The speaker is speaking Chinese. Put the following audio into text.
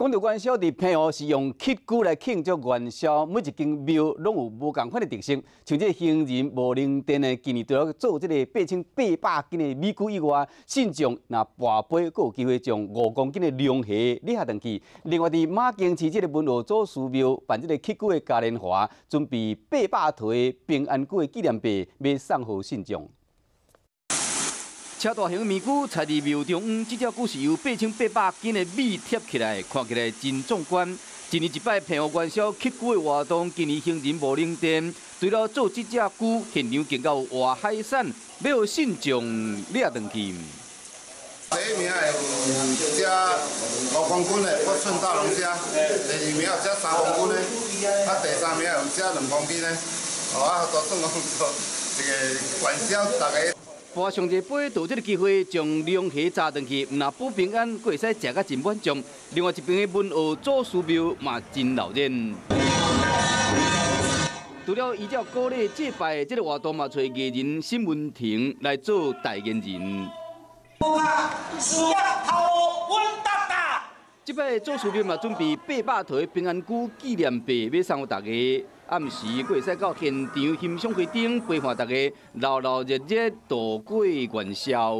讲到元宵伫平湖是用乞龟来庆祝元宵，每一间庙拢有无共款的特色。像这行人无灵殿的，今年除了做这个8800斤的米龟以外，信众若跋杯，阁有机会将5公斤的龙虾拎下登去。另外，伫马公市这个文和祖师庙办这个乞龟的嘉年华，准备800套的平安龟的纪念币，要送予信众。 车大型米龟插伫庙中央，这只龟是由8800斤的米贴起来，看起来真壮观。一年一摆平湖元宵乞龟的活动，今年行人无灵殿，除了做这只龟，现场更有活海产，要有信众掠登去。第一名有只5公斤的福顺大龙虾，第二名有只3公斤的，第三名有只2公斤的。都总共这个元宵大家。 跋上一杯，就这个机会将龙虾炸登去，唔但保平安，佫会使食甲真满足。另外一边的文和祖师庙嘛真闹热。除了依照鼓励祭拜，这个活动嘛找艺人沈文婷来做代言人。这摆祖师庙嘛准备800套平安龟纪念币要送予大家。 暗时，佫会使到现场欣赏花灯，陪伴大家热热度过元宵。